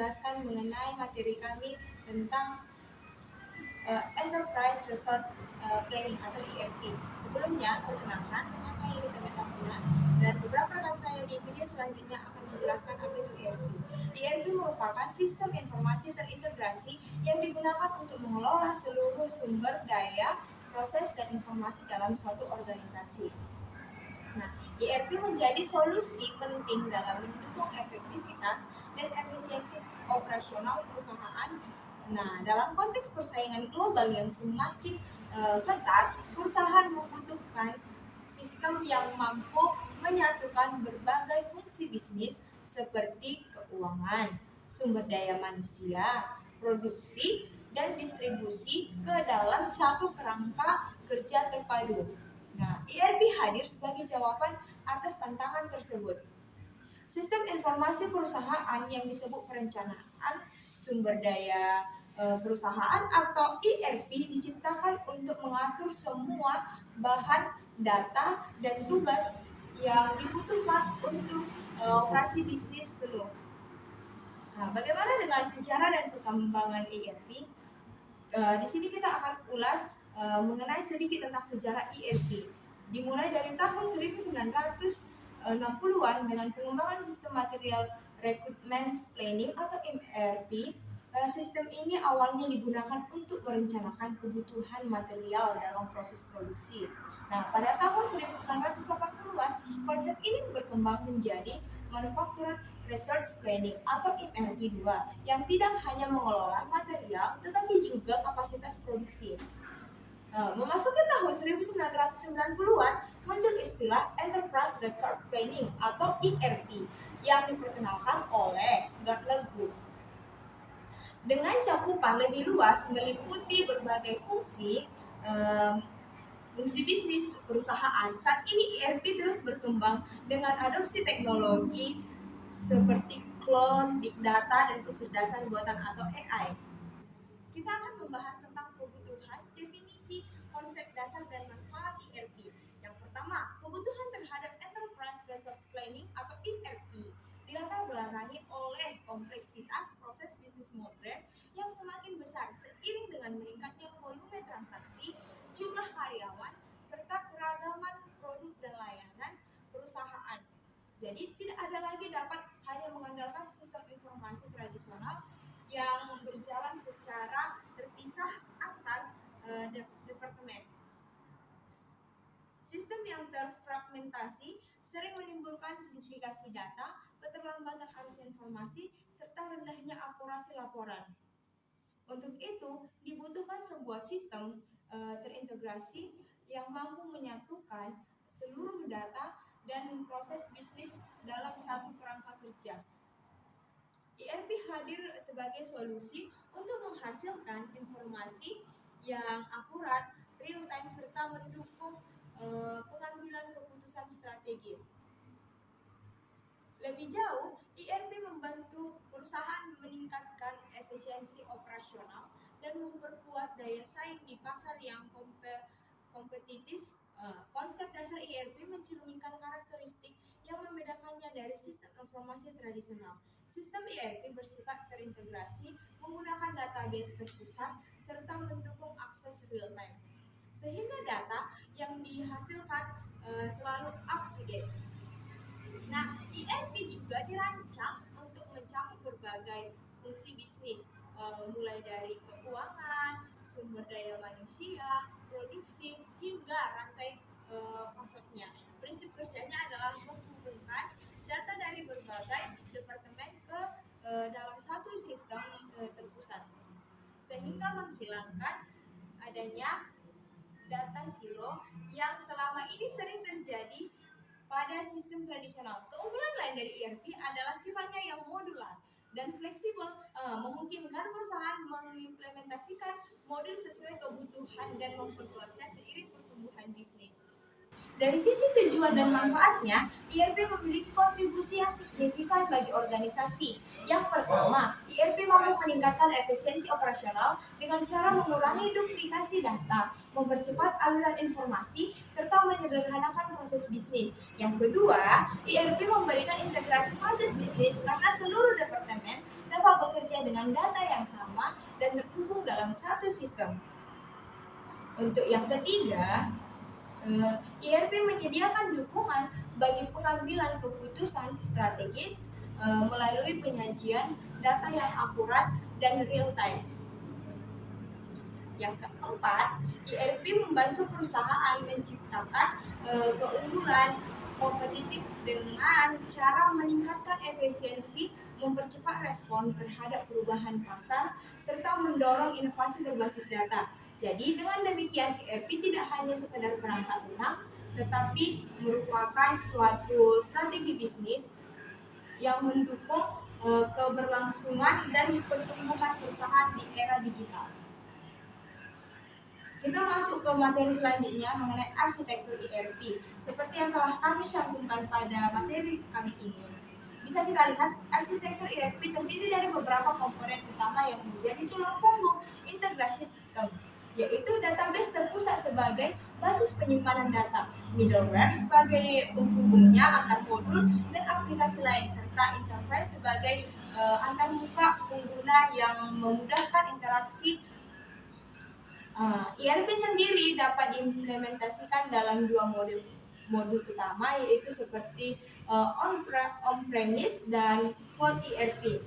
menjelaskan mengenai materi kami tentang Enterprise Resource Planning atau ERP. Sebelumnya, perkenalkan, nama saya Elizabeth Amuna, dan beberapa rekan saya di video selanjutnya akan menjelaskan apa itu ERP. ERP merupakan sistem informasi terintegrasi yang digunakan untuk mengelola seluruh sumber daya, proses, dan informasi dalam suatu organisasi. Nah, ERP menjadi solusi penting dalam mendukung efektivitas dan efisiensi operasional perusahaan. Nah, dalam konteks persaingan global yang semakin ketat, perusahaan membutuhkan sistem yang mampu menyatukan berbagai fungsi bisnis seperti keuangan, sumber daya manusia, produksi, dan distribusi ke dalam satu kerangka kerja terpadu. Nah, ERP hadir sebagai jawaban atas tantangan tersebut. Sistem informasi perusahaan yang disebut perencanaan sumber daya perusahaan atau ERP diciptakan untuk mengatur semua bahan data dan tugas yang dibutuhkan untuk operasi bisnis penuh. Nah, bagaimana dengan sejarah dan perkembangan ERP? Di sini kita akan ulas mengenai sedikit tentang sejarah ERP. Dimulai dari tahun 1960-an dengan pengembangan sistem material recruitment planning atau MRP. Sistem ini awalnya digunakan untuk merencanakan kebutuhan material dalam proses produksi. Nah, pada tahun 1980-an, konsep ini berkembang menjadi Manufacturer Research Planning atau MRP2 yang tidak hanya mengelola material tetapi juga kapasitas produksi. Memasuki tahun 1990-an muncul istilah Enterprise Resource Planning atau ERP yang diperkenalkan oleh Gartner Group. Dengan cakupan lebih luas meliputi berbagai fungsi bisnis perusahaan, saat ini ERP terus berkembang dengan adopsi teknologi seperti cloud, big data, dan kecerdasan buatan atau AI. Kita akan membahas tentang kebutuhan, definisi, konsep dasar, dan manfaat ERP. Yang pertama, kebutuhan terhadap Enterprise Resource Planning atau ERP dilatar belakangi oleh kompleksitas proses bisnis modern yang semakin besar seiring dengan meningkatnya volume transaksi, jumlah karyawan, serta keragaman produk dan layanan perusahaan. Jadi tidak ada lagi dapat hanya mengandalkan sistem informasi tradisional yang berjalan secara terpisah antar departemen. Sistem yang terfragmentasi sering menimbulkan duplikasi data, keterlambatan arus informasi, serta rendahnya akurasi laporan. Untuk itu, dibutuhkan sebuah sistem terintegrasi yang mampu menyatukan seluruh data dan proses bisnis dalam satu kerangka kerja. ERP hadir sebagai solusi untuk menghasilkan informasi yang akurat, real time, serta mendukung pengambilan keputusan strategis. Lebih jauh, ERP membantu perusahaan meningkatkan efisiensi operasional dan memperkuat daya saing di pasar yang kompetitif. Konsep dasar ERP mencerminkan karakteristik yang membedakannya dari sistem informasi tradisional. Sistem ERP bersifat terintegrasi, menggunakan database terpusat, serta mendukung akses real time, sehingga data yang dihasilkan selalu up to date. Nah, ERP juga dirancang untuk mencakup berbagai fungsi bisnis, mulai dari keuangan, sumber daya manusia, produksi, hingga rantai pasoknya. Prinsip kerjanya adalah menghubungkan data dari berbagai departemen ke dalam satu sistem terpusat, sehingga menghilangkan adanya data silo yang selama ini sering terjadi pada sistem tradisional. Keunggulan lain dari ERP adalah sifatnya yang modular dan fleksibel, memungkinkan perusahaan mengimplementasikan modul sesuai kebutuhan dan memperluasnya seiring pertumbuhan bisnis. Dari sisi tujuan dan manfaatnya, ERP memiliki kontribusi yang signifikan bagi organisasi. Yang pertama, ERP mampu meningkatkan efisiensi operasional dengan cara mengurangi duplikasi data, mempercepat aliran informasi, serta menyederhanakan proses bisnis. Yang kedua, ERP memberikan integrasi proses bisnis karena seluruh departemen dapat bekerja dengan data yang sama dan terhubung dalam satu sistem. Untuk yang ketiga, ERP menyediakan dukungan bagi pengambilan keputusan strategis melalui penyajian data yang akurat dan real time. Yang keempat, ERP membantu perusahaan menciptakan keunggulan kompetitif dengan cara meningkatkan efisiensi, mempercepat respon terhadap perubahan pasar, serta mendorong inovasi berbasis data. Jadi dengan demikian ERP tidak hanya sekedar perangkat lunak, tetapi merupakan suatu strategi bisnis yang mendukung keberlangsungan dan pertumbuhan perusahaan di era digital. Kita masuk ke materi selanjutnya mengenai arsitektur ERP. Seperti yang telah kami cantumkan pada materi kali ini, bisa kita lihat arsitektur ERP terdiri dari beberapa komponen utama yang menjadi tulang punggung integrasi sistem, yaitu database terpusat sebagai basis penyimpanan data, middleware sebagai penghubungnya antar modul dan aplikasi lain, serta interface sebagai antarmuka pengguna yang memudahkan interaksi. ERP sendiri dapat diimplementasikan dalam dua modul utama, yaitu seperti on-premise dan cloud ERP.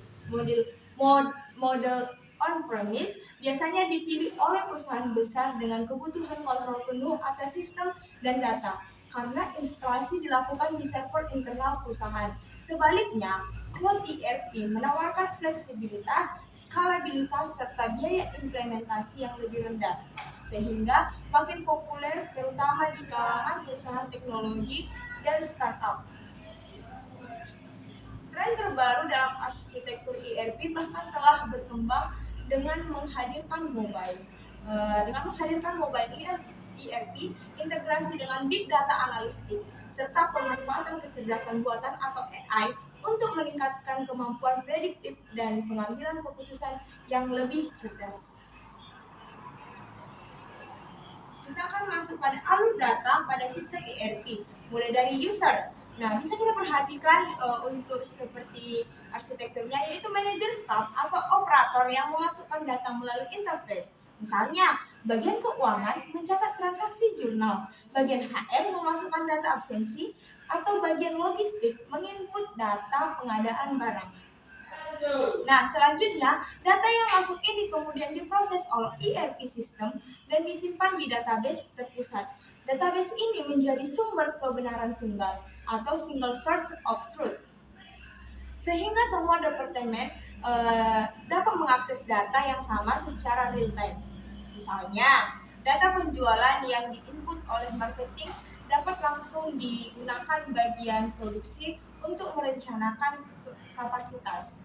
Model on-premise biasanya dipilih oleh perusahaan besar dengan kebutuhan kontrol penuh atas sistem dan data, karena instalasi dilakukan di server internal perusahaan. Sebaliknya, cloud ERP menawarkan fleksibilitas, skalabilitas, serta biaya implementasi yang lebih rendah, sehingga makin populer terutama di kalangan perusahaan teknologi dan startup. Tren terbaru dalam arsitektur ERP bahkan telah berkembang dengan menghadirkan mobile. ERP, integrasi dengan big data analistik, serta pemanfaatan kecerdasan buatan atau AI untuk meningkatkan kemampuan prediktif dan pengambilan keputusan yang lebih cerdas. Kita akan masuk pada alur data pada sistem ERP, mulai dari user. Nah, bisa kita perhatikan untuk seperti arsitekturnya, yaitu manajer staff atau operator yang memasukkan data melalui interface. Misalnya, bagian keuangan mencatat transaksi jurnal, bagian HR memasukkan data absensi, atau bagian logistik menginput data pengadaan barang. Nah, selanjutnya, data yang masuk ini kemudian diproses oleh ERP sistem dan disimpan di database terpusat. Database ini menjadi sumber kebenaran tunggal atau single source of truth, sehingga semua departemen dapat mengakses data yang sama secara real time. Misalnya, data penjualan yang diinput oleh marketing dapat langsung digunakan bagian produksi untuk merencanakan kapasitas.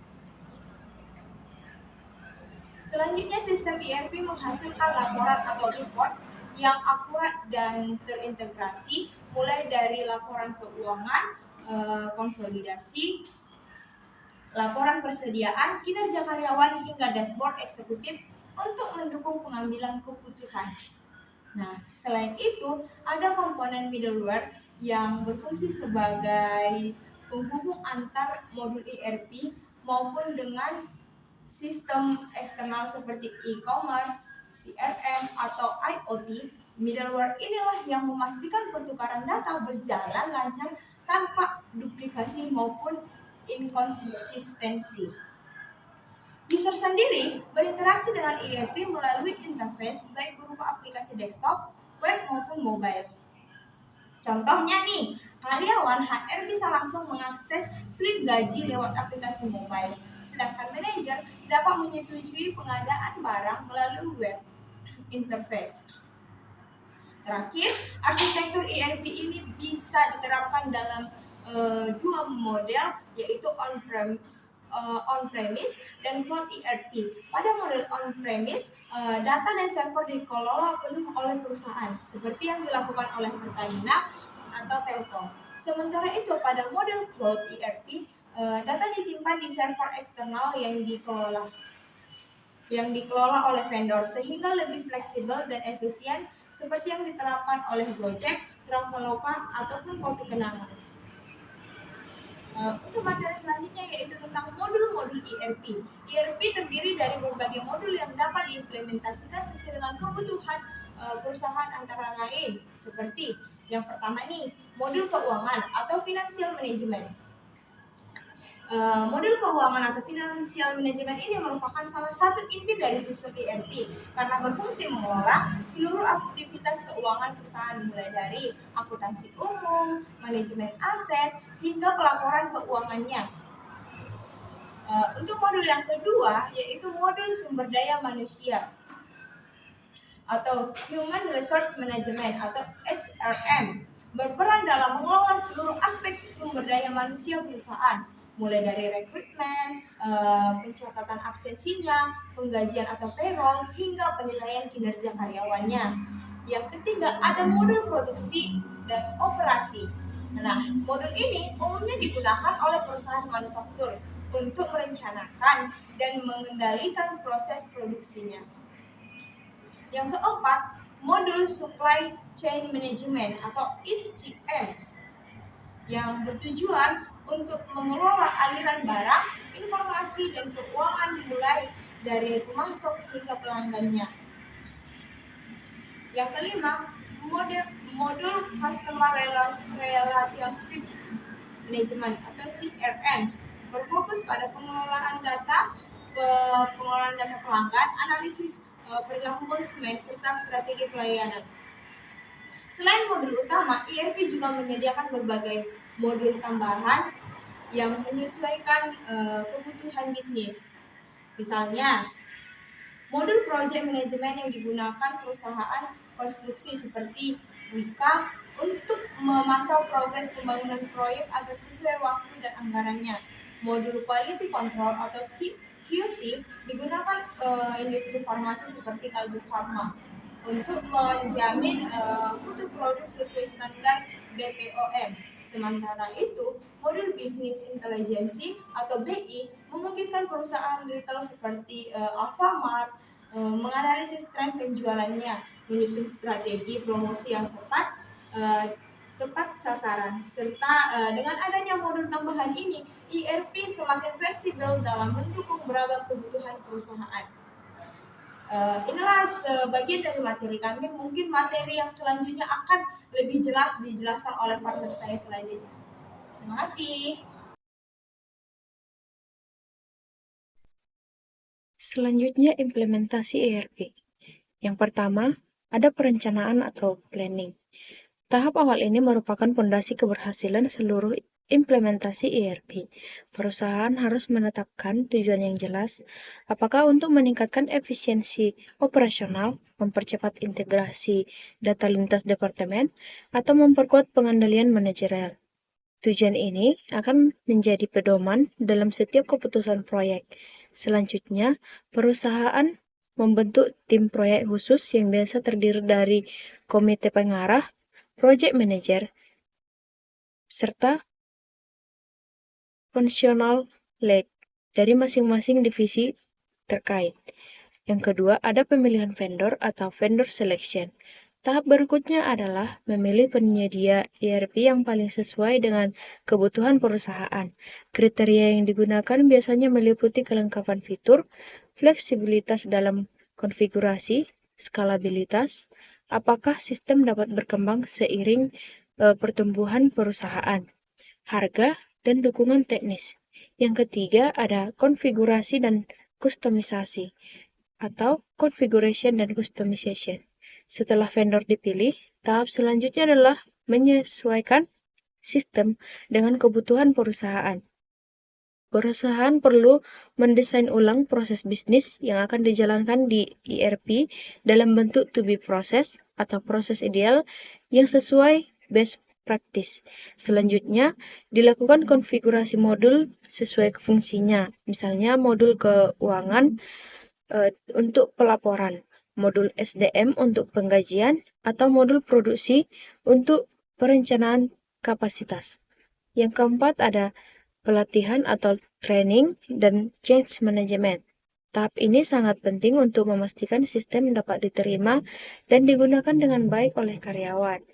Selanjutnya, sistem ERP menghasilkan laporan atau report yang akurat dan terintegrasi, mulai dari laporan keuangan, konsolidasi, laporan persediaan, kinerja karyawan, hingga dashboard eksekutif untuk mendukung pengambilan keputusan. Nah, selain itu, ada komponen middleware yang berfungsi sebagai penghubung antar modul ERP maupun dengan sistem eksternal seperti e-commerce, CRM, atau IoT. Middleware inilah yang memastikan pertukaran data berjalan lancar tanpa duplikasi maupun inkonsistensi. User sendiri berinteraksi dengan ERP melalui interface baik berupa aplikasi desktop, web maupun mobile. Contohnya nih, karyawan HR bisa langsung mengakses slip gaji lewat aplikasi mobile, sedangkan manajer dapat menyetujui pengadaan barang melalui web interface. Terakhir, arsitektur ERP ini bisa diterapkan dalam dua model, yaitu on-premise dan cloud ERP. Pada model on-premise, data dan server dikelola penuh oleh perusahaan, seperti yang dilakukan oleh Pertamina atau Telkom. Sementara itu, pada model cloud ERP, data disimpan di server eksternal yang dikelola oleh vendor, sehingga lebih fleksibel dan efisien, seperti yang diterapkan oleh Gojek, Traveloka, ataupun Kopi Kenangan. Untuk materi selanjutnya yaitu tentang modul-modul ERP. ERP terdiri dari berbagai modul yang dapat diimplementasikan sesuai dengan kebutuhan perusahaan antara lain seperti yang pertama nih, modul keuangan atau financial management. Modul keuangan atau financial management ini merupakan salah satu inti dari sistem ERP karena berfungsi mengelola seluruh aktivitas keuangan perusahaan mulai dari akuntansi umum, manajemen aset, hingga pelaporan keuangannya. Untuk modul yang kedua yaitu modul sumber daya manusia atau Human Resource Management atau HRM, berperan dalam mengelola seluruh aspek sumber daya manusia perusahaan, mulai dari rekrutmen, pencatatan absensinya, penggajian atau payroll, hingga penilaian kinerja karyawannya. Yang ketiga ada modul produksi dan operasi. Nah, modul ini umumnya digunakan oleh perusahaan manufaktur untuk merencanakan dan mengendalikan proses produksinya. Yang keempat, modul Supply Chain Management atau SCM yang bertujuan untuk mengelola aliran barang, informasi, dan keuangan mulai dari pemasok hingga pelanggannya. Yang kelima, modul Customer Relationship Management atau CRM berfokus pada pengelolaan data pelanggan, analisis perilaku konsumen, serta strategi pelayanan. Selain modul utama, ERP juga menyediakan berbagai modul tambahan yang menyesuaikan kebutuhan bisnis. Misalnya, modul project management yang digunakan perusahaan konstruksi seperti Wika untuk memantau progres pembangunan proyek agar sesuai waktu dan anggarannya. Modul quality control atau QC digunakan industri farmasi seperti Kalbe Farma untuk menjamin mutu produk sesuai standar BPOM. Sementara itu, modul bisnis intelijensi atau BI memungkinkan perusahaan retail seperti Alfamart menganalisis tren penjualannya, menyusun strategi promosi yang tepat sasaran, serta dengan adanya modul tambahan ini, ERP semakin fleksibel dalam mendukung beragam kebutuhan perusahaan. Inilah sebagian dari materi kami. Mungkin materi yang selanjutnya akan lebih jelas dijelaskan oleh partner saya selanjutnya. Terima kasih. Selanjutnya implementasi ERP. Yang pertama, ada perencanaan atau planning. Tahap awal ini merupakan fondasi keberhasilan seluruh implementasi ERP. Perusahaan harus menetapkan tujuan yang jelas, apakah untuk meningkatkan efisiensi operasional, mempercepat integrasi data lintas departemen, atau memperkuat pengendalian manajerial. Tujuan ini akan menjadi pedoman dalam setiap keputusan proyek. Selanjutnya, perusahaan membentuk tim proyek khusus yang biasa terdiri dari komite pengarah, project manager, serta functional lead dari masing-masing divisi terkait. Yang kedua, ada pemilihan vendor atau vendor selection. Tahap berikutnya adalah memilih penyedia ERP yang paling sesuai dengan kebutuhan perusahaan. Kriteria yang digunakan biasanya meliputi kelengkapan fitur, fleksibilitas dalam konfigurasi, skalabilitas, apakah sistem dapat berkembang seiring pertumbuhan perusahaan, harga, dan dukungan teknis. Yang ketiga ada konfigurasi dan kustomisasi atau configuration dan customization. Setelah vendor dipilih, tahap selanjutnya adalah menyesuaikan sistem dengan kebutuhan perusahaan. Perusahaan perlu mendesain ulang proses bisnis yang akan dijalankan di ERP dalam bentuk to be process atau proses ideal yang sesuai best practice. Selanjutnya, dilakukan konfigurasi modul sesuai fungsinya. Misalnya modul keuangan untuk pelaporan, modul SDM untuk penggajian, atau modul produksi untuk perencanaan kapasitas. Yang keempat ada pelatihan atau training dan change management. Tahap ini sangat penting untuk memastikan sistem dapat diterima dan digunakan dengan baik oleh karyawan.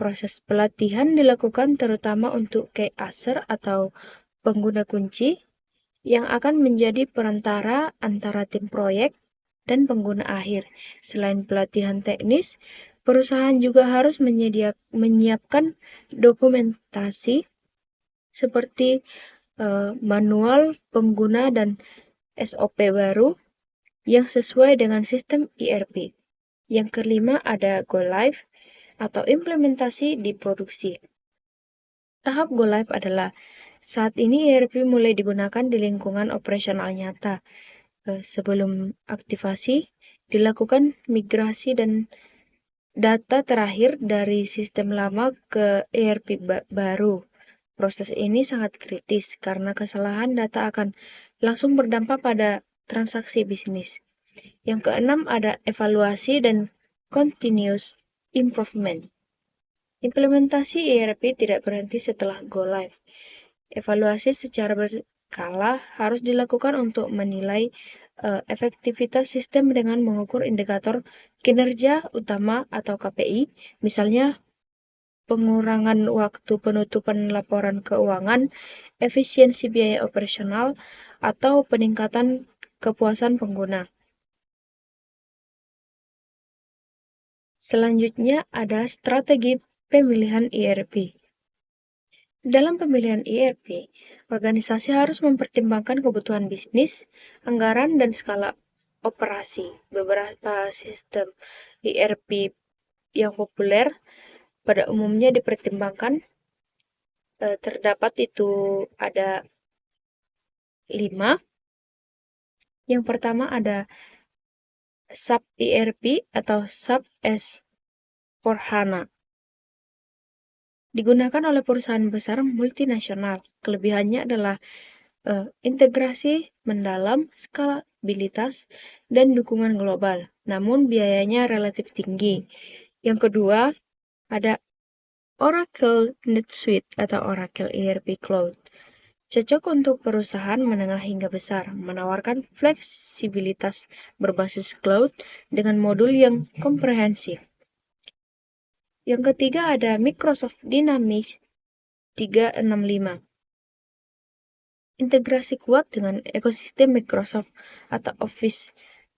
Proses pelatihan dilakukan terutama untuk key user atau pengguna kunci yang akan menjadi perantara antara tim proyek dan pengguna akhir. Selain pelatihan teknis, perusahaan juga harus menyiapkan dokumentasi seperti manual pengguna dan SOP baru yang sesuai dengan sistem ERP. Yang kelima ada Go Live atau implementasi di produksi. Tahap Go Live adalah saat ini ERP mulai digunakan di lingkungan operasional nyata. Sebelum aktivasi, dilakukan migrasi dan data terakhir dari sistem lama ke ERP baru. Proses ini sangat kritis karena kesalahan data akan langsung berdampak pada transaksi bisnis. Yang keenam ada evaluasi dan continuous improvement. Implementasi ERP tidak berhenti setelah Go Live. Evaluasi secara berkala harus dilakukan untuk menilai efektivitas sistem dengan mengukur indikator kinerja utama atau KPI, misalnya pengurangan waktu penutupan laporan keuangan, efisiensi biaya operasional, atau peningkatan kepuasan pengguna. Selanjutnya ada strategi pemilihan ERP. Dalam pemilihan ERP, organisasi harus mempertimbangkan kebutuhan bisnis, anggaran, dan skala operasi. Beberapa sistem ERP yang populer pada umumnya dipertimbangkan. Terdapat itu ada 5. Yang pertama ada SAP ERP atau SAP S/4HANA. Digunakan oleh perusahaan besar multinasional. Kelebihannya adalah integrasi mendalam, skalabilitas, dan dukungan global. Namun biayanya relatif tinggi. Yang kedua, ada Oracle NetSuite atau Oracle ERP Cloud. Cocok untuk perusahaan menengah hingga besar, menawarkan fleksibilitas berbasis cloud dengan modul yang komprehensif. Yang ketiga ada Microsoft Dynamics 365. Integrasi kuat dengan ekosistem Microsoft atau Office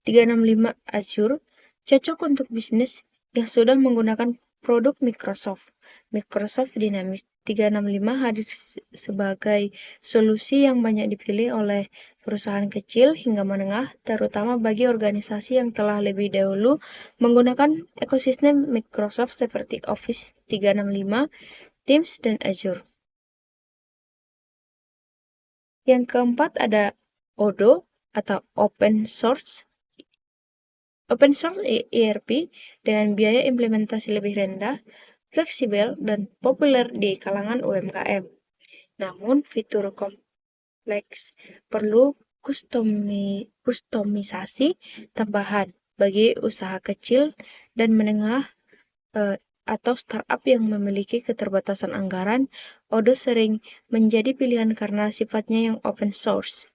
365 Azure cocok untuk bisnis yang sudah menggunakan produk Microsoft. Microsoft Dynamics 365 hadir sebagai solusi yang banyak dipilih oleh perusahaan kecil hingga menengah, terutama bagi organisasi yang telah lebih dahulu menggunakan ekosistem Microsoft seperti Office 365, Teams, dan Azure. Yang keempat ada Odoo atau Open Source ERP dengan biaya implementasi lebih rendah, fleksibel, dan populer di kalangan UMKM. Namun, fitur kompleks perlu kustomisasi tambahan bagi usaha kecil dan menengah atau startup yang memiliki keterbatasan anggaran. Odoo sering menjadi pilihan karena sifatnya yang open source.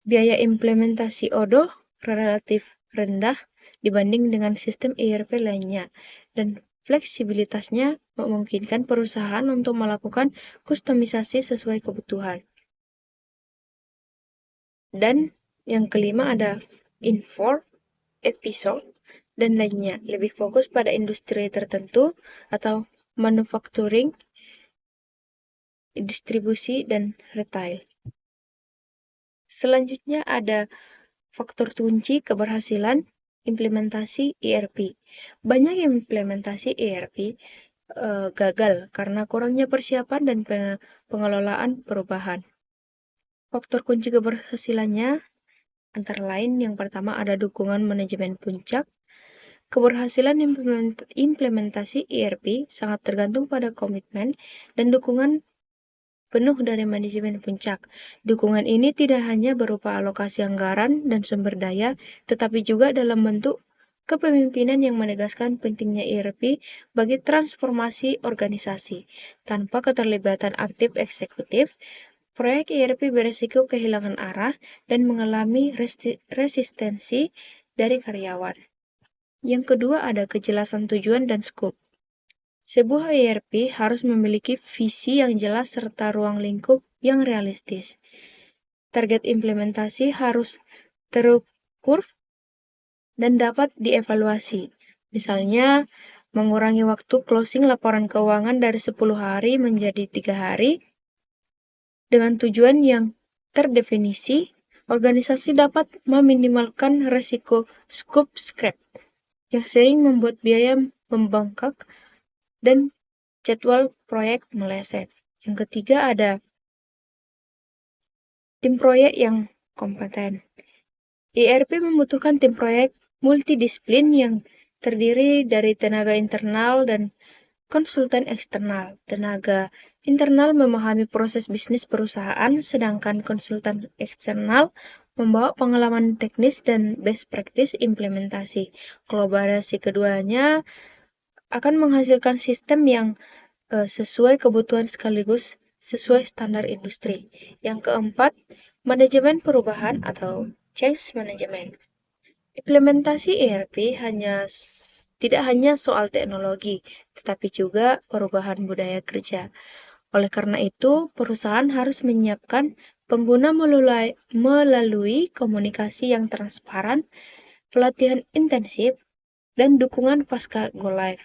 Biaya implementasi Odoo relatif rendah dibanding dengan sistem ERP lainnya, dan fleksibilitasnya memungkinkan perusahaan untuk melakukan kustomisasi sesuai kebutuhan. Dan yang kelima ada Infor, Episode, dan lainnya, lebih fokus pada industri tertentu atau manufacturing, distribusi, dan retail. Selanjutnya ada faktor kunci keberhasilan implementasi ERP. Banyak implementasi ERP gagal karena kurangnya persiapan dan pengelolaan perubahan. Faktor kunci keberhasilannya antara lain yang pertama ada dukungan manajemen puncak. Keberhasilan implementasi ERP sangat tergantung pada komitmen dan dukungan penuh dari manajemen puncak. Dukungan ini tidak hanya berupa alokasi anggaran dan sumber daya, tetapi juga dalam bentuk kepemimpinan yang menegaskan pentingnya ERP bagi transformasi organisasi. Tanpa keterlibatan aktif eksekutif, proyek ERP beresiko kehilangan arah dan mengalami resistensi dari karyawan. Yang kedua ada kejelasan tujuan dan skop. Sebuah ERP harus memiliki visi yang jelas serta ruang lingkup yang realistis. Target implementasi harus terukur dan dapat dievaluasi. Misalnya, mengurangi waktu closing laporan keuangan dari 10 hari menjadi 3 hari. Dengan tujuan yang terdefinisi, organisasi dapat meminimalkan risiko scope scrap yang sering membuat biaya membengkak dan jadwal proyek meleset. Yang ketiga ada tim proyek yang kompeten. ERP membutuhkan tim proyek multidisiplin yang terdiri dari tenaga internal dan konsultan eksternal. Tenaga internal memahami proses bisnis perusahaan, sedangkan konsultan eksternal membawa pengalaman teknis dan best practice implementasi. Kolaborasi keduanya akan menghasilkan sistem yang sesuai kebutuhan sekaligus sesuai standar industri. Yang keempat, manajemen perubahan atau change management. Implementasi ERP tidak hanya soal teknologi, tetapi juga perubahan budaya kerja. Oleh karena itu, perusahaan harus menyiapkan pengguna melalui komunikasi yang transparan, pelatihan intensif, dan dukungan pasca go live.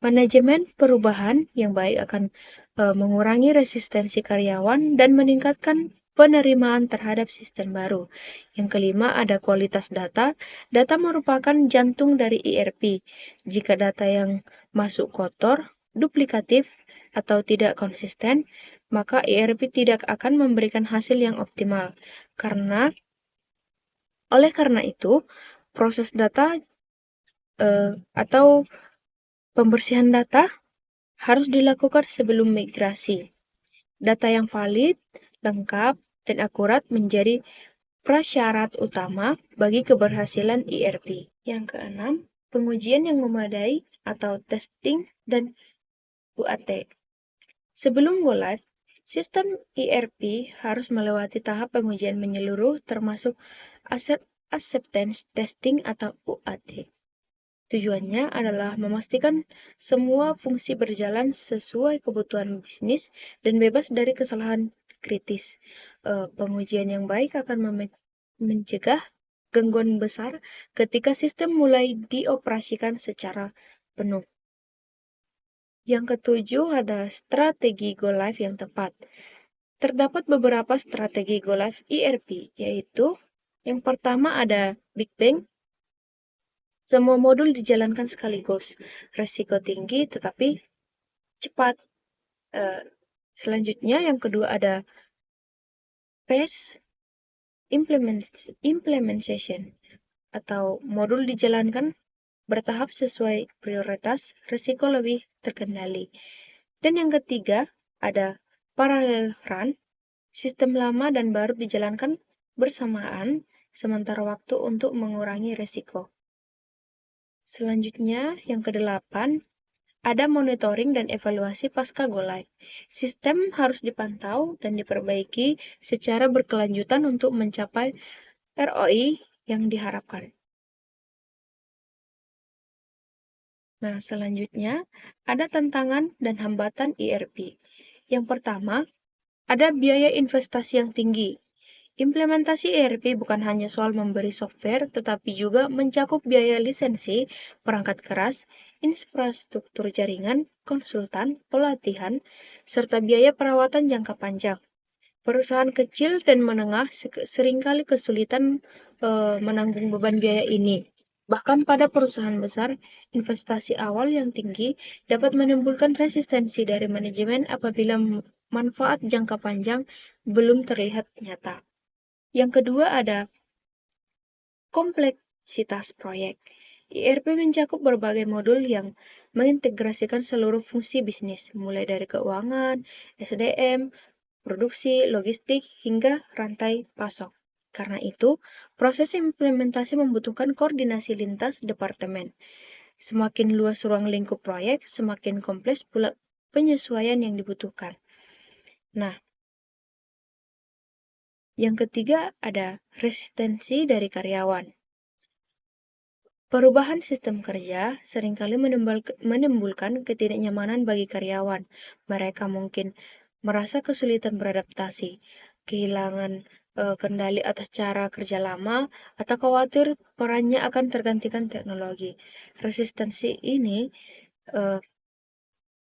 Manajemen perubahan yang baik akan mengurangi resistensi karyawan dan meningkatkan penerimaan terhadap sistem baru. Yang kelima ada kualitas data. Data merupakan jantung dari ERP. Jika data yang masuk kotor, duplikatif, atau tidak konsisten, maka ERP tidak akan memberikan hasil yang optimal. Oleh karena itu, proses data atau pembersihan data harus dilakukan sebelum migrasi. Data yang valid, lengkap, dan akurat menjadi prasyarat utama bagi keberhasilan ERP. Yang keenam, pengujian yang memadai atau testing dan UAT. Sebelum go live, sistem ERP harus melewati tahap pengujian menyeluruh termasuk acceptance testing atau UAT. Tujuannya adalah memastikan semua fungsi berjalan sesuai kebutuhan bisnis dan bebas dari kesalahan kritis. Pengujian yang baik akan mencegah gangguan besar ketika sistem mulai dioperasikan secara penuh. Yang ketujuh ada strategi go live yang tepat. Terdapat beberapa strategi go live ERP, yaitu yang pertama ada Big Bang. Semua modul dijalankan sekaligus. Resiko tinggi tetapi cepat. Selanjutnya yang kedua ada phase implementation atau modul dijalankan bertahap sesuai prioritas, resiko lebih terkendali. Dan yang ketiga ada parallel run. Sistem lama dan baru dijalankan bersamaan sementara waktu untuk mengurangi resiko. Selanjutnya, yang kedelapan, ada monitoring dan evaluasi pasca go live. Sistem harus dipantau dan diperbaiki secara berkelanjutan untuk mencapai ROI yang diharapkan. Nah, selanjutnya ada tantangan dan hambatan ERP. Yang pertama, ada biaya investasi yang tinggi. Implementasi ERP bukan hanya soal memberi software, tetapi juga mencakup biaya lisensi, perangkat keras, infrastruktur jaringan, konsultan, pelatihan, serta biaya perawatan jangka panjang. Perusahaan kecil dan menengah seringkali kesulitan menanggung beban biaya ini. Bahkan pada perusahaan besar, investasi awal yang tinggi dapat menimbulkan resistensi dari manajemen apabila manfaat jangka panjang belum terlihat nyata. Yang kedua ada kompleksitas proyek. ERP mencakup berbagai modul yang mengintegrasikan seluruh fungsi bisnis, mulai dari keuangan, SDM, produksi, logistik, hingga rantai pasok. Karena itu, proses implementasi membutuhkan koordinasi lintas departemen. Semakin luas ruang lingkup proyek, semakin kompleks pula penyesuaian yang dibutuhkan. Nah, yang ketiga ada resistensi dari karyawan. Perubahan sistem kerja seringkali menimbulkan ketidaknyamanan bagi karyawan. Mereka mungkin merasa kesulitan beradaptasi, kehilangan kendali atas cara kerja lama, atau khawatir perannya akan tergantikan teknologi. Resistensi ini eh,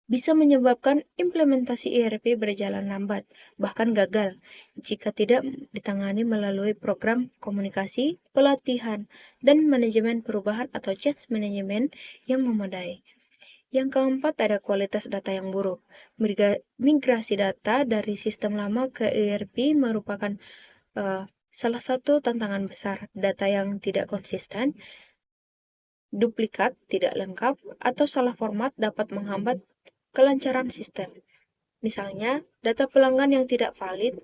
bisa menyebabkan implementasi ERP berjalan lambat, bahkan gagal, jika tidak ditangani melalui program komunikasi, pelatihan, dan manajemen perubahan atau change management yang memadai. Yang keempat, ada kualitas data yang buruk. Migrasi data dari sistem lama ke ERP merupakan salah satu tantangan besar. Data yang tidak konsisten, duplikat, tidak lengkap, atau salah format dapat menghambat kelancaran sistem. Misalnya, data pelanggan yang tidak valid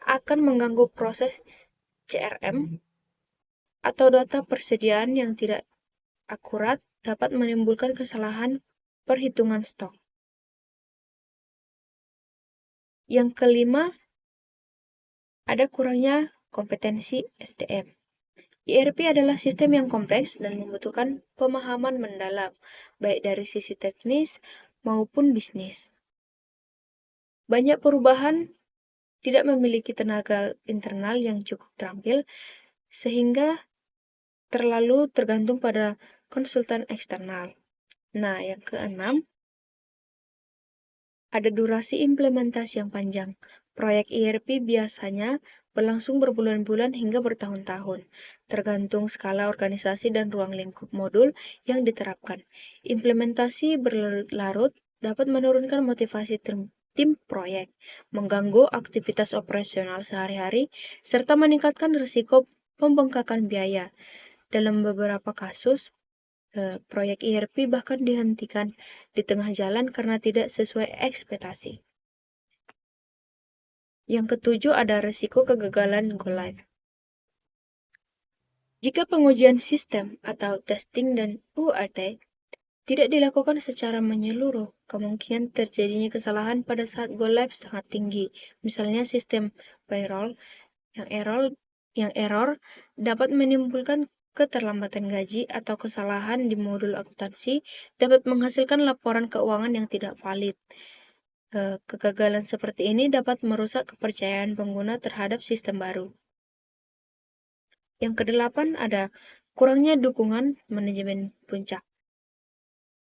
akan mengganggu proses CRM, atau data persediaan yang tidak akurat dapat menimbulkan kesalahan perhitungan stok. Yang kelima, ada kurangnya kompetensi SDM. ERP adalah sistem yang kompleks dan membutuhkan pemahaman mendalam, baik dari sisi teknis maupun bisnis. Banyak perubahan tidak memiliki tenaga internal yang cukup terampil, sehingga terlalu tergantung pada konsultan eksternal. Nah, yang keenam, ada durasi implementasi yang panjang. Proyek ERP biasanya berlangsung berbulan-bulan hingga bertahun-tahun, tergantung skala organisasi dan ruang lingkup modul yang diterapkan. Implementasi berlarut-larut dapat menurunkan motivasi tim proyek, mengganggu aktivitas operasional sehari-hari, serta meningkatkan risiko pembengkakan biaya. Dalam beberapa kasus, proyek ERP bahkan dihentikan di tengah jalan karena tidak sesuai ekspektasi. Yang ketujuh, ada risiko kegagalan go live. Jika pengujian sistem atau testing dan UAT tidak dilakukan secara menyeluruh, kemungkinan terjadinya kesalahan pada saat go live sangat tinggi. Misalnya sistem payroll yang error dapat menimbulkan keterlambatan gaji, atau kesalahan di modul akuntansi dapat menghasilkan laporan keuangan yang tidak valid. Kegagalan seperti ini dapat merusak kepercayaan pengguna terhadap sistem baru. Yang kedelapan, ada kurangnya dukungan manajemen puncak.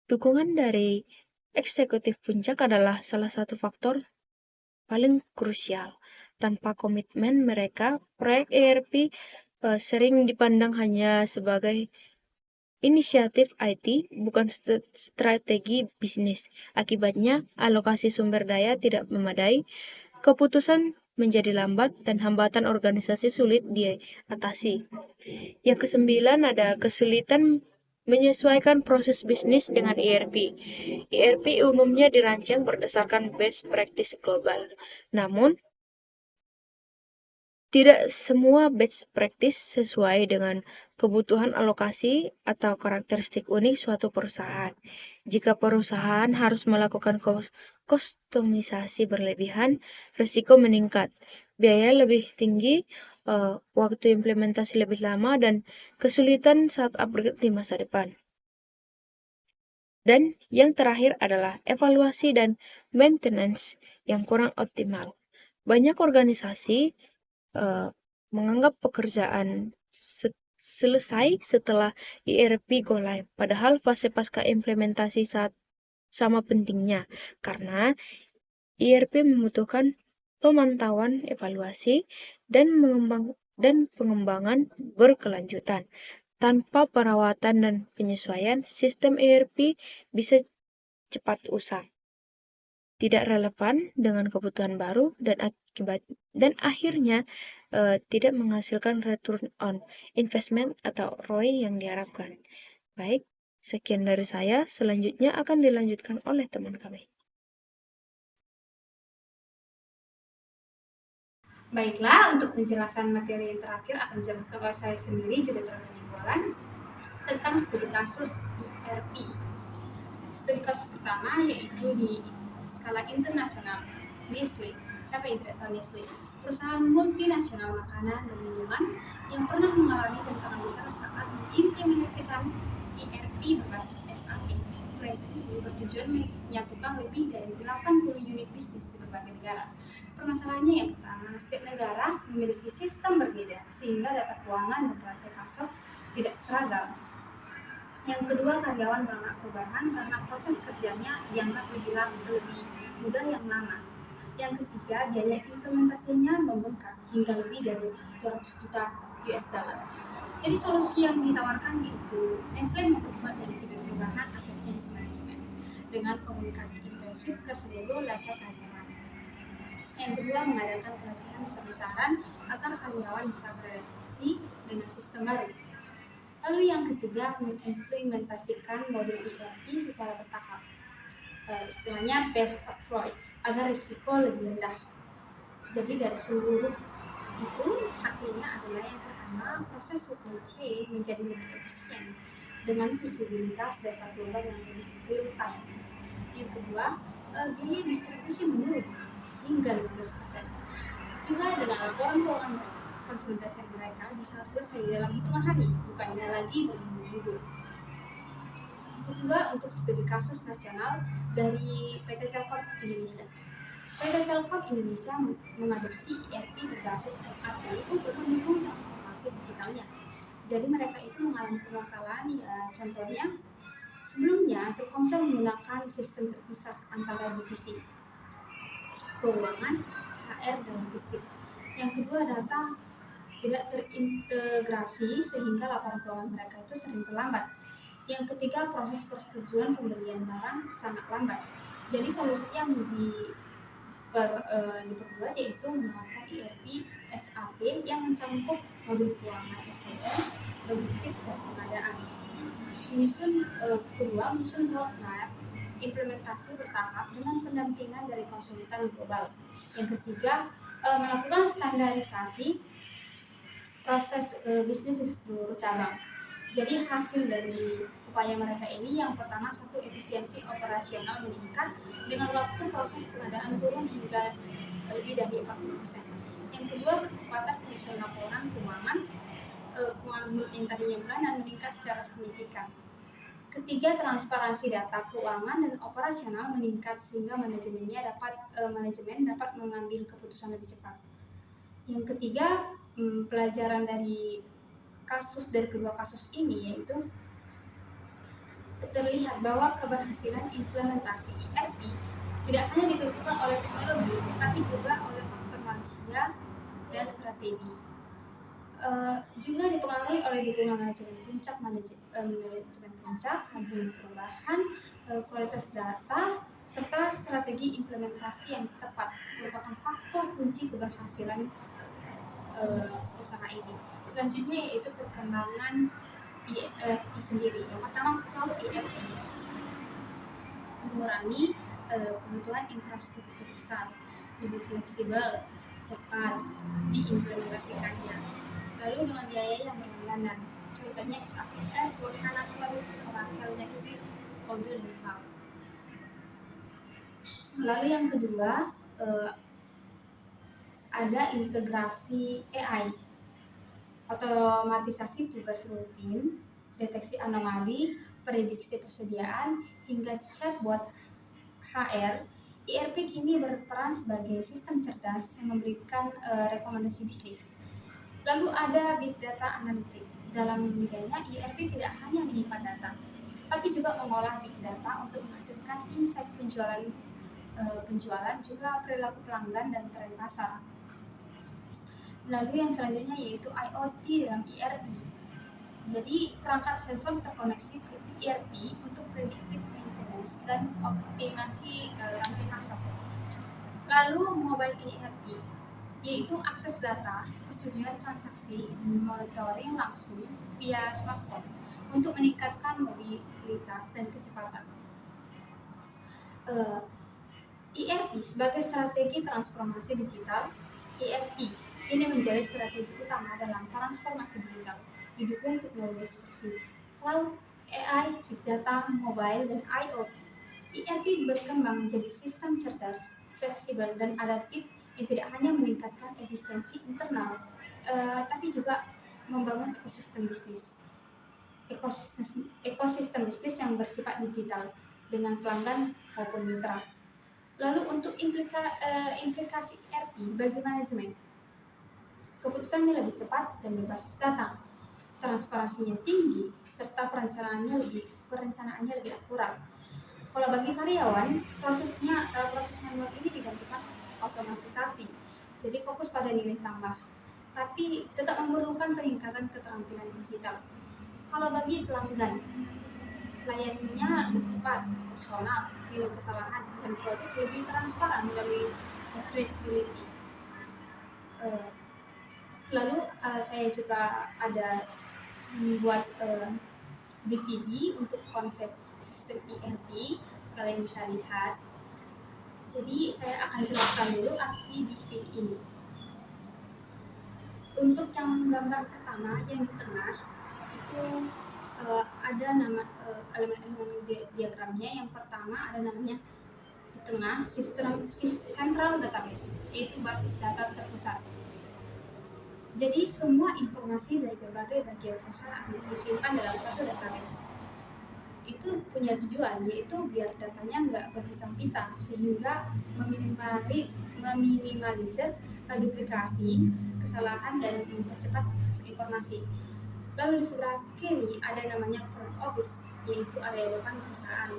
Dukungan dari eksekutif puncak adalah salah satu faktor paling krusial. Tanpa komitmen mereka, proyek ERP sering dipandang hanya sebagai inisiatif IT, bukan strategi bisnis. Akibatnya, alokasi sumber daya tidak memadai, keputusan menjadi lambat, dan hambatan organisasi sulit diatasi. Yang kesembilan, ada kesulitan menyesuaikan proses bisnis dengan ERP. ERP umumnya dirancang berdasarkan best practice global. Namun, tidak semua best practice sesuai dengan kebutuhan alokasi atau karakteristik unik suatu perusahaan. Jika perusahaan harus melakukan kustomisasi berlebihan, risiko meningkat, biaya lebih tinggi, waktu implementasi lebih lama, dan kesulitan saat upgrade di masa depan. Dan yang terakhir adalah evaluasi dan maintenance yang kurang optimal. Banyak organisasi menganggap pekerjaan selesai setelah ERP go live, padahal fase pasca implementasi saat sama pentingnya, karena ERP membutuhkan pemantauan, evaluasi, dan pengembangan berkelanjutan. Tanpa perawatan dan penyesuaian, sistem ERP bisa cepat usang, tidak relevan dengan kebutuhan baru, dan akhirnya tidak menghasilkan return on investment atau ROI yang diharapkan. Baik, sekian dari saya. Selanjutnya akan dilanjutkan oleh teman kami. Baiklah, untuk penjelasan materi yang terakhir akan dijelaskan oleh saya sendiri, juga Mingguan, tentang studi kasus ERP. Studi kasus pertama yaitu di skala internasional, Nestle. Siapa yang tidak tahu Nestle? Perusahaan multinasional makanan dan minuman yang pernah mengalami tantangan besar saat mengimplementasikan ERP berbasis SAP. Proyek ini bertujuan menyatukan lebih dari 80 unit bisnis di berbagai negara. Permasalahannya yang pertama, setiap negara memiliki sistem berbeda sehingga data keuangan dan rantai pasok tidak seragam. Yang kedua, karyawan menolak perubahan karena proses kerjanya dianggap lebih mudah yang lama. Yang ketiga, biaya implementasinya membengkak hingga lebih dari 200 juta US dollar. Jadi solusi yang ditawarkan yaitu Nestle memperkuat manajemen perubahan atau change management dengan komunikasi intensif ke seluruh level karyawan. Yang kedua, mengadakan pelatihan besar-besaran agar karyawan bisa beradaptasi dengan sistem baru. Lalu yang ketiga, mengimplementasikan modul ERP secara bertahap. Istilahnya best approach agar risiko lebih rendah. Jadi dari seluruh itu hasilnya adalah yang pertama, proses supply chain menjadi lebih efisien dengan visibilitas data global yang lebih real time. Yang kedua, biaya distribusi menurun hingga 15%. Juga dengan laporan keuangan konsolidasi mereka bisa selesai dalam hitungan hari, bukannya lagi berminggu-minggu. Kedua, untuk studi kasus nasional dari PT Telkom Indonesia. PT Telkom Indonesia mengadopsi ERP berbasis SAP untuk mendukung transformasi digitalnya. Jadi mereka itu mengalami permasalahan ya, contohnya sebelumnya Telkomsel menggunakan sistem terpisah antara divisi keuangan, HR, dan logistik. Yang kedua, data tidak terintegrasi sehingga laporan keuangan mereka itu sering terlambat. Yang ketiga, proses persetujuan pembelian barang sangat lambat. Jadi solusi yang diperbuat yaitu menerapkan ERP SAP yang mencangkup modul keuangan SDM, logistik, dan pengadaan. Menyusun roadmap implementasi bertahap dengan pendampingan dari konsultan global. Yang ketiga, melakukan standarisasi proses bisnis di seluruh cabang. Jadi hasil dari upaya mereka ini yang pertama, satu, efisiensi operasional meningkat dengan waktu proses pengadaan turun hingga lebih dari 40%. Yang kedua, kecepatan penyusunan laporan keuangan yang tadinya bulanan meningkat secara signifikan. Ketiga, transparansi data keuangan dan operasional meningkat sehingga manajemen dapat mengambil keputusan lebih cepat. Yang ketiga, pelajaran dari kedua kasus ini yaitu terlihat bahwa keberhasilan implementasi ERP tidak hanya ditentukan oleh teknologi, tapi juga oleh faktor manusia dan strategi. Juga dipengaruhi oleh dukungan manajemen puncak, manajemen perubahan, kualitas data, serta strategi implementasi yang tepat merupakan faktor kunci keberhasilan usaha ini. Selanjutnya yaitu perkembangan ERP sendiri. Yang pertama, cloud ERP mengurangi kebutuhan infrastruktur besar, lebih fleksibel, cepat diimplementasikannya. Lalu dengan biaya yang berlangganan, contohnya SAP, S/4HANA Cloud, Oracle NetSuite, Odoo, dan Cloud. Lalu yang kedua, ada integrasi AI, otomatisasi tugas rutin, deteksi anomali, prediksi persediaan, hingga chatbot HR. ERP kini berperan sebagai sistem cerdas yang memberikan rekomendasi bisnis. Lalu ada big data analytics. Dalam bidangnya, ERP tidak hanya menyimpan data, tapi juga mengolah big data untuk menghasilkan insight penjualan, juga perilaku pelanggan dan tren pasar. Lalu yang selanjutnya yaitu IoT dalam ERP. Jadi perangkat sensor terkoneksi ke ERP untuk predictive maintenance dan optimasi rantai pasok. Lalu mobile ERP yaitu akses data, persetujuan transaksi, monitoring langsung via smartphone untuk meningkatkan mobilitas dan kecepatan. ERP sebagai strategi transformasi digital. ERP ini menjadi strategi utama dalam transformasi digital, didukung teknologi seperti cloud, AI, big data, mobile, dan IoT. ERP berkembang menjadi sistem cerdas, fleksibel, dan adaptif yang tidak hanya meningkatkan efisiensi internal, tapi juga membangun ekosistem bisnis. Ekosistem bisnis yang bersifat digital dengan pelanggan maupun mitra. Lalu untuk implikasi ERP bagi manajemen, keputusannya lebih cepat dan berbasis data, transparansinya tinggi, serta perencanaannya lebih akurat. Kalau bagi karyawan, proses manual ini digantikan otomatisasi, jadi fokus pada nilai tambah, tapi tetap memerlukan peningkatan keterampilan digital. Kalau bagi pelanggan, layanannya lebih cepat, personal, minim kesalahan, dan produk lebih transparan melalui traceability. Lalu saya juga ada membuat DVD untuk konsep sistem ERP, kalian bisa lihat. Jadi saya akan jelaskan dulu arti DVD ini. Untuk yang gambar pertama yang di tengah itu ada nama elemen-elemen diagramnya. Yang pertama ada namanya di tengah central database, yaitu basis data terpusat. Jadi semua informasi dari berbagai bagian perusahaan disimpan dalam satu database. Itu punya tujuan, yaitu biar datanya nggak berpisah-pisah, sehingga meminimalisir duplikasi, kesalahan, dan mempercepat akses informasi. Lalu di sebelah kiri ada namanya front office, yaitu area depan perusahaan.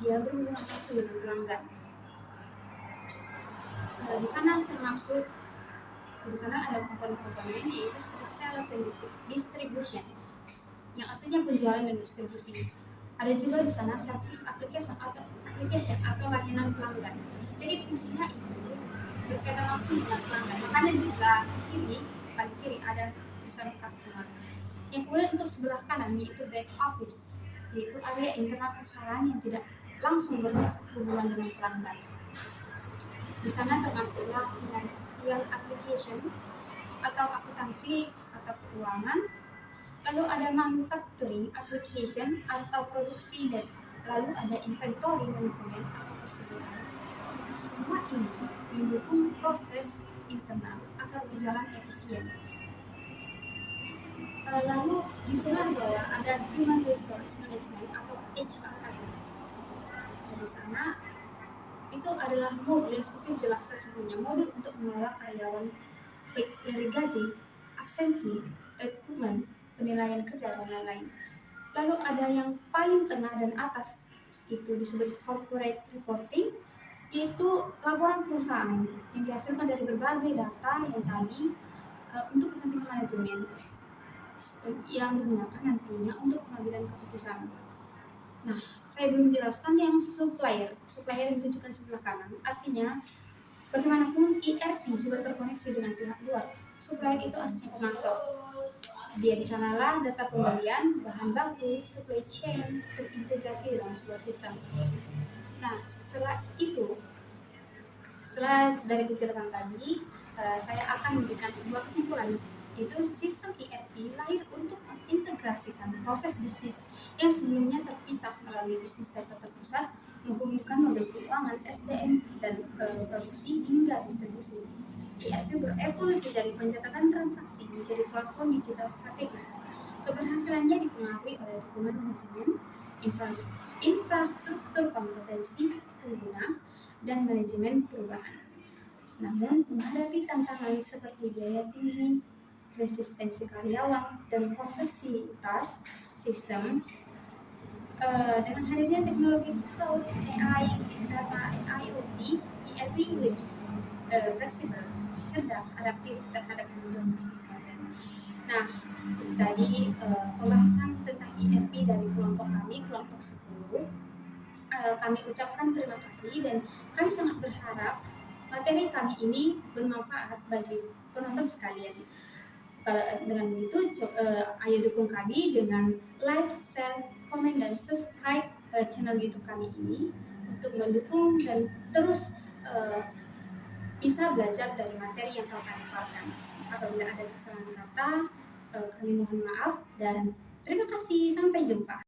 Dia berhubungan langsung dengan pelanggan. Di sana ada komponen-komponen, yaitu seperti sales dan distribution, yang artinya penjualan dan distribusi. Ada juga di sana service application atau layanan pelanggan. Jadi fungsinya itu berkaitan langsung dengan pelanggan. Makanya di sebelah paling kiri ada tulisan customer. Yang kemudian untuk sebelah kanan yaitu back office, yaitu area internal perusahaan yang tidak langsung berhubungan dengan pelanggan. Di sana termasuklah financial application atau akuntansi atau keuangan. Lalu ada manufacturing application atau produksi, dan lalu ada inventory management atau persediaan. Semua ini mendukung proses internal agar berjalan efisien. Lalu di sebelah bawah ada human resource management atau HR. Di sana itu adalah modul yang seperti dijelaskan sebelumnya, modul untuk mengelola karyawan baik dari gaji, absensi, rekrutmen, penilaian kerja, dan lain-lain. Lalu ada yang paling tengah dan atas, itu disebut corporate reporting, yaitu laporan perusahaan yang dihasilkan dari berbagai data yang tadi untuk kepentingan manajemen yang digunakan nantinya untuk pengambilan keputusan. Nah, saya belum jelaskan yang supplier yang ditunjukkan sebelah kanan. Artinya, bagaimanapun ERP juga terkoneksi dengan pihak luar. Supplier itu artinya pemasok. Dia di sanalah data pembelian, bahan baku, supply chain terintegrasi dalam sebuah sistem. Nah, setelah dari penjelasan tadi, saya akan memberikan sebuah kesimpulan, yaitu sistem ERP lahir untuk mengintegrasikan proses bisnis yang sebelumnya terpisah melalui bisnis data terpusat, menghubungkan model keuangan, SDM, dan produksi hingga distribusi. ERP berevolusi dari pencatatan transaksi menjadi platform digital strategis. Keberhasilannya dipengaruhi oleh dukungan manajemen, infrastruktur kompetensi pengguna, dan manajemen perubahan. Namun, menghadapi tantangan seperti biaya tinggi, resistensi karyawan, dan kompleksitas sistem, dengan hadirnya teknologi cloud, AI, big data, IoT, ERP lebih fleksibel, cerdas, adaptif terhadap kebutuhan bisnis modern. Nah, itu tadi pembahasan tentang ERP dari kelompok 10. Kami ucapkan terima kasih, dan kami sangat berharap materi kami ini bermanfaat bagi penonton sekalian. Dengan begitu, ayo dukung kami dengan like, share, komen, dan subscribe channel YouTube kami ini untuk mendukung dan terus bisa belajar dari materi yang telah kami keluarkan. Apabila ada kesalahan kata, kami mohon maaf, dan terima kasih. Sampai jumpa.